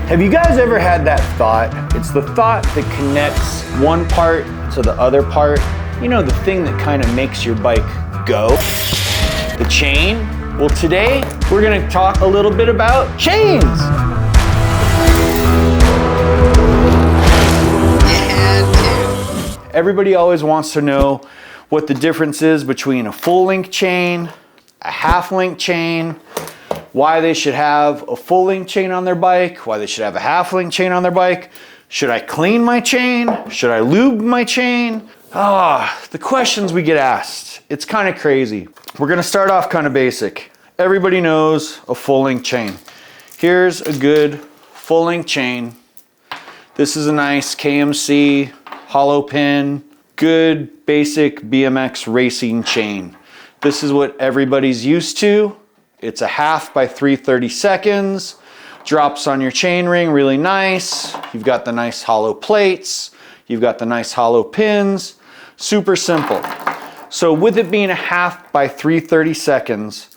Have you guys ever had that thought? It's the thought that connects one part to the other part. You know, the thing that kind of makes your bike go. The chain. Well, today we're gonna talk a little bit about chains. Everybody always wants to know what the difference is between a full link chain, a half link chain, why they should have a full link chain on their bike, why they should have a half link chain on their bike. Should I clean my chain? Should I lube my chain? The questions we get asked. It's kind of crazy. We're gonna start off kind of basic. Everybody knows a full link chain. Here's a good full link chain. This is a nice KMC hollow pin, good basic BMX racing chain. This is what everybody's used to. It's a half by 3/32, drops on your chain ring really nice. You've got the nice hollow plates, you've got the nice hollow pins, super simple. So with it being a half by 3/32,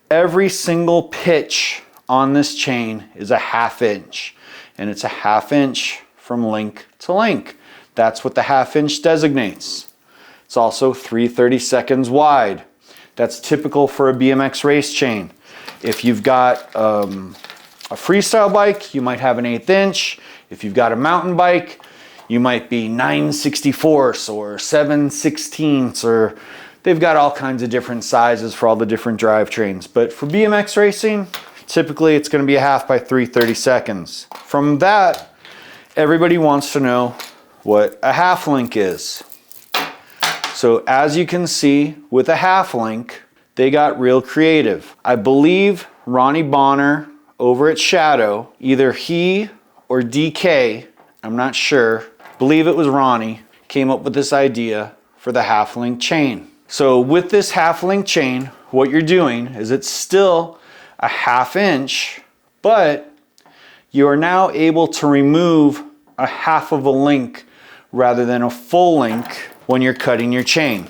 every single pitch on this chain is a 1/2 inch, and it's a 1/2 inch from link to link. That's what the 1/2 inch designates. It's also 3/32 wide. That's typical for a BMX race chain. If you've got a freestyle bike, you might have an 1/8 inch. If you've got a mountain bike, you might be 9/64 or 7/16, or they've got all kinds of different sizes for all the different drivetrains. But for BMX racing, typically it's gonna be a half by 3/32. From that, everybody wants to know what a half link is. So as you can see, with a half link, they got real creative. I believe Ronnie Bonner over at Shadow, either he or DK, I'm not sure, believe it was Ronnie, came up with this idea for the half link chain. So with this half link chain, what you're doing is it's still a 1/2 inch, but you are now able to remove a 1/2 of a link rather than a full link when you're cutting your chain.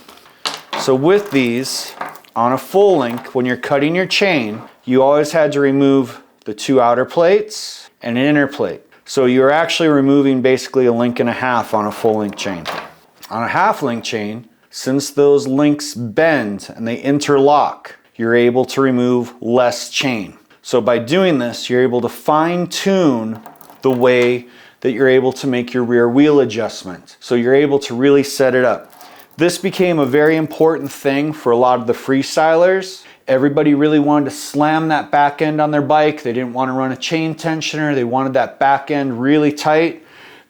So with these, on a full link, when you're cutting your chain, you always had to remove the 2 outer plates and an inner plate. So you're actually removing basically a 1.5 links on a full link chain. On a half link chain, since those links bend and they interlock, you're able to remove less chain. So by doing this, you're able to fine tune the way that you're able to make your rear wheel adjustment. So you're able to really set it up. This became a very important thing for a lot of the freestylers. Everybody really wanted to slam that back end on their bike. They didn't want to run a chain tensioner. They wanted that back end really tight.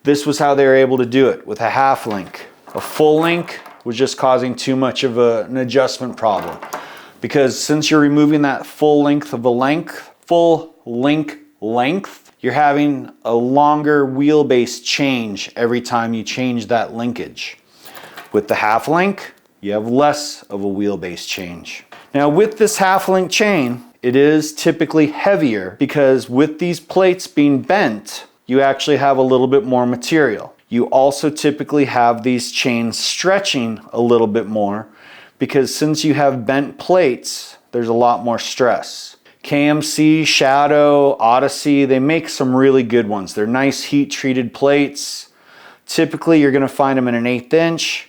This was how they were able to do it with a half link. A full link was just causing too much of an adjustment problem. Because since you're removing that full length of a length, full link length, you're having a longer wheelbase change every time you change that linkage. With the half link, you have less of a wheelbase change. Now with this half link chain, it is typically heavier because with these plates being bent, you actually have a little bit more material. You also typically have these chains stretching a little bit more because since you have bent plates, there's a lot more stress. KMC, Shadow, Odyssey, they make some really good ones. They're nice heat treated plates. Typically you're gonna find them in an 1/8 inch.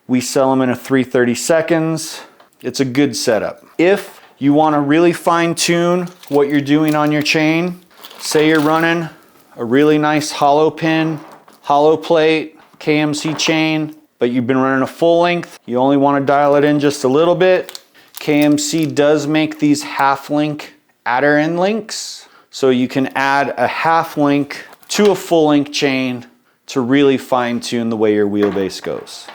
We sell them in a 3/32. It's a good setup. If you wanna really fine tune what you're doing on your chain, say you're running a really nice hollow pin, hollow plate, KMC chain, but you've been running a full length, you only wanna dial it in just a little bit, KMC does make these half link adder end links, so you can add a half link to a full link chain to really fine tune the way your wheelbase goes.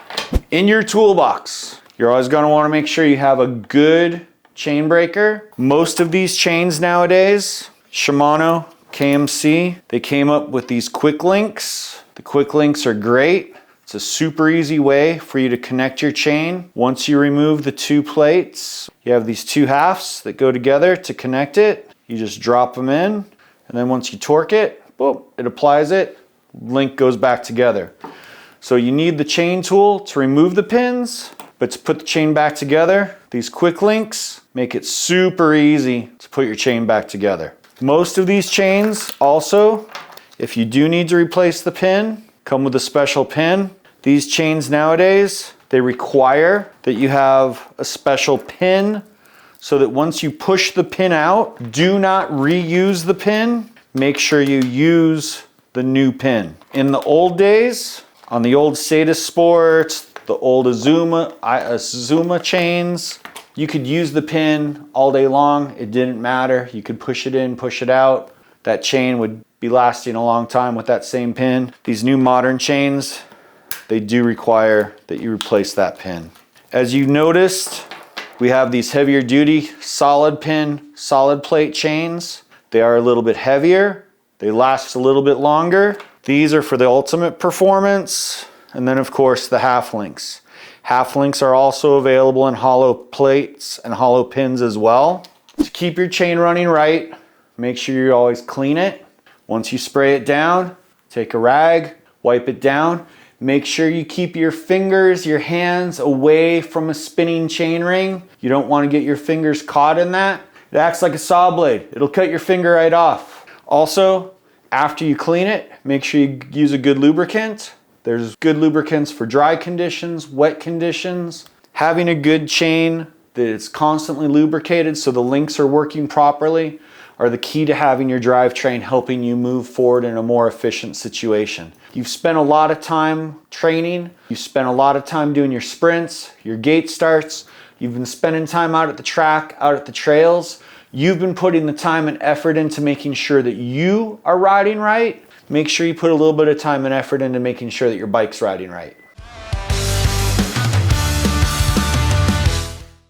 In your toolbox, you're always going to want to make sure you have a good chain breaker. Most of these chains nowadays, Shimano, KMC, they came up with these quick links. The quick links are great. It's a super easy way for you to connect your chain. Once you remove the 2 plates, you have these 2 halves that go together to connect it. You just drop them in, and then once you torque it, boom, it applies it, link goes back together. So you need the chain tool to remove the pins, but to put the chain back together, these quick links make it super easy to put your chain back together. Most of these chains also If you do need to replace the pin, come with a special pin. These chains nowadays, they require that you have a special pin so that once you push the pin out, do not reuse the pin. Make sure you use the new pin. In the old days, on the old Seda Sports, the old Azuma chains, you could use the pin all day long. It didn't matter. You could push it in, push it out. That chain would be lasting a long time with that same pin. These new modern chains, they do require that you replace that pin. As you noticed, we have these heavier duty solid pin, solid plate chains. They are a little bit heavier. They last a little bit longer. These are for the ultimate performance. And then of course the half links. Half links are also available in hollow plates and hollow pins as well. To keep your chain running right, make sure you always clean it. Once you spray it down, take a rag, wipe it down. Make sure you keep your fingers, your hands away from a spinning chain ring. You don't want to get your fingers caught in that. It acts like a saw blade. It'll cut your finger right off. Also, after you clean it, make sure you use a good lubricant. There's good lubricants for dry conditions, wet conditions. Having a good chain that is constantly lubricated so the links are working properly are the key to having your drivetrain helping you move forward in a more efficient situation. You've spent a lot of time training, you've spent a lot of time doing your sprints, your gate starts, you've been spending time out at the track, out at the trails. You've been putting the time and effort into making sure that you are riding right. Make sure you put a little bit of time and effort into making sure that your bike's riding right.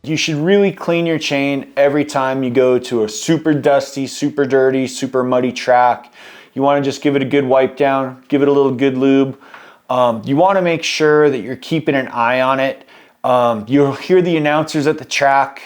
You should really clean your chain every time you go to a super dusty, super dirty, super muddy track. You want to just give it a good wipe down, give it a little good lube. You want to make sure that you're keeping an eye on it. You'll hear the announcers at the track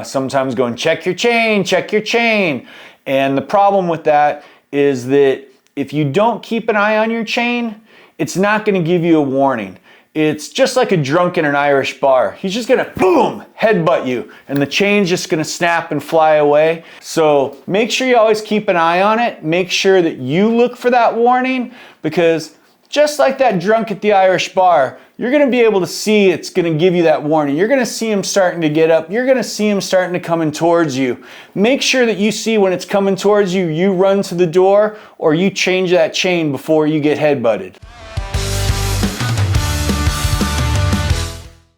sometimes going, check your chain, check your chain. And the problem with that is that if you don't keep an eye on your chain, it's not going to give you a warning. It's just like a drunk in an Irish bar. He's just gonna, boom, headbutt you, and the chain's just gonna snap and fly away. So make sure you always keep an eye on it. Make sure that you look for that warning, because just like that drunk at the Irish bar, you're gonna be able to see it's gonna give you that warning. You're gonna see him starting to get up. You're gonna see him starting to come in towards you. Make sure that you see when it's coming towards you, you run to the door or you change that chain before you get headbutted.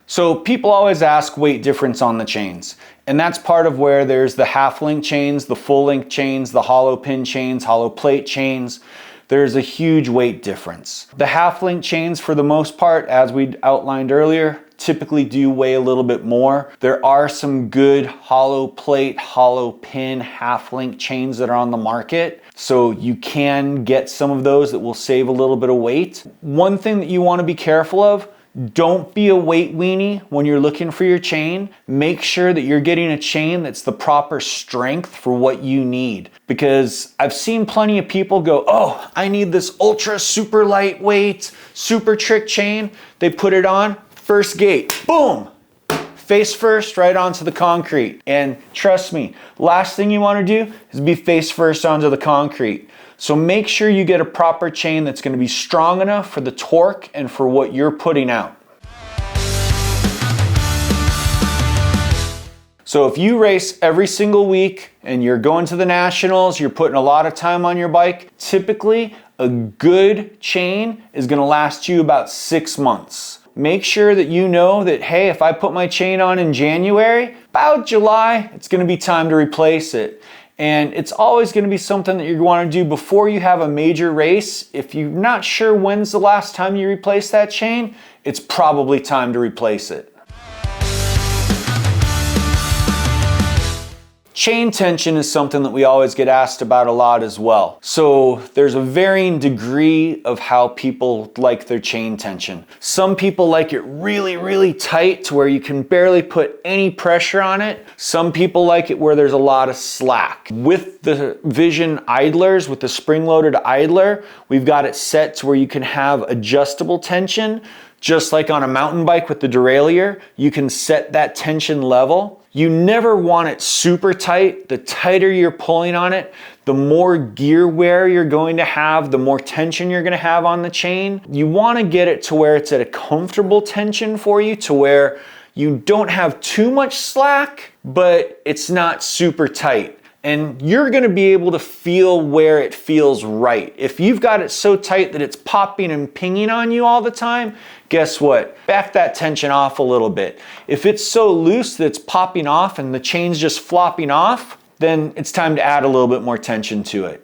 So people always ask weight difference on the chains, and that's part of where there's the half link chains, the full link chains, the hollow pin chains, hollow plate chains. There's a huge weight difference. The half link chains, for the most part, as we outlined earlier, typically do weigh a little bit more. There are some good hollow plate, hollow pin, half link chains that are on the market. So you can get some of those that will save a little bit of weight. One thing that you want to be careful of, don't be a weight weenie when you're looking for your chain. Make sure that you're getting a chain that's the proper strength for what you need. Because I've seen plenty of people go, oh, I need this ultra super lightweight, super trick chain. They put it on, first gate, boom, face first right onto the concrete. And trust me, last thing you want to do is be face first onto the concrete. So make sure you get a proper chain that's going to be strong enough for the torque and for what you're putting out. So if you race every single week and you're going to the nationals, you're putting a lot of time on your bike, typically a good chain is going to last you about 6 months. Make sure that you know that, hey, if I put my chain on in January, about July, it's going to be time to replace it. And it's always going to be something that you're going to do before you have a major race. If you're not sure when's the last time you replaced that chain, it's probably time to replace it. Chain tension is something that we always get asked about a lot as well. So there's a varying degree of how people like their chain tension. Some people like it really, really tight to where you can barely put any pressure on it. Some people like it where there's a lot of slack. With the Vision idlers, with the spring-loaded idler, we've got it set to where you can have adjustable tension. Just like on a mountain bike with the derailleur, you can set that tension level. You never want it super tight. The tighter you're pulling on it, the more gear wear you're going to have, the more tension you're gonna have on the chain. You wanna get it to where it's at a comfortable tension for you, to where you don't have too much slack, but it's not super tight. And you're gonna be able to feel where it feels right. If you've got it so tight that it's popping and pinging on you all the time, guess what? Back that tension off a little bit. If it's so loose that it's popping off and the chain's just flopping off, then it's time to add a little bit more tension to it.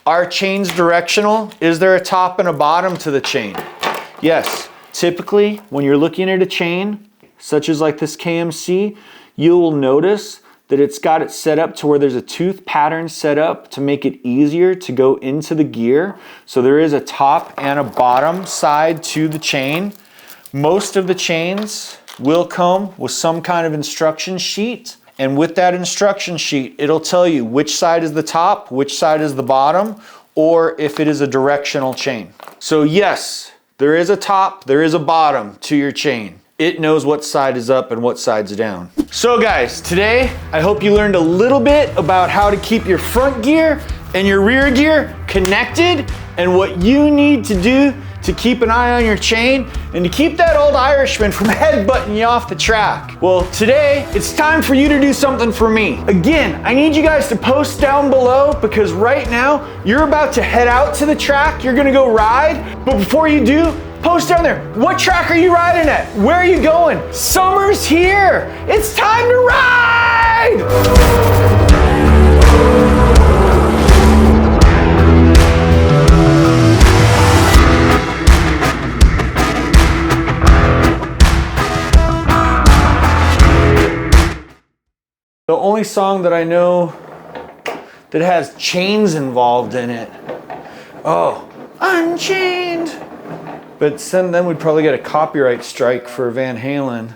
Our chain's directional. Is there a top and a bottom to the chain? Yes. Typically, when you're looking at a chain, such as like this KMC, you'll notice that it's got it set up to where there's a tooth pattern set up to make it easier to go into the gear. So there is a top and a bottom side to the chain. Most of the chains will come with some kind of instruction sheet. And with that instruction sheet, it'll tell you which side is the top, which side is the bottom, or if it is a directional chain. So yes, there is a top, there is a bottom to your chain. It knows what side is up and what side's down. So guys, today, I hope you learned a little bit about how to keep your front gear and your rear gear connected, and what you need to do to keep an eye on your chain and to keep that old Irishman from headbutting you off the track. Well, today, it's time for you to do something for me. Again, I need you guys to post down below, because right now, you're about to head out to the track, you're gonna go ride, but before you do, post down there, what track are you riding at? Where are you going? Summer's here. It's time to ride! The only song that I know that has chains involved in it. Oh, Unchained. But then we'd probably get a copyright strike for Van Halen.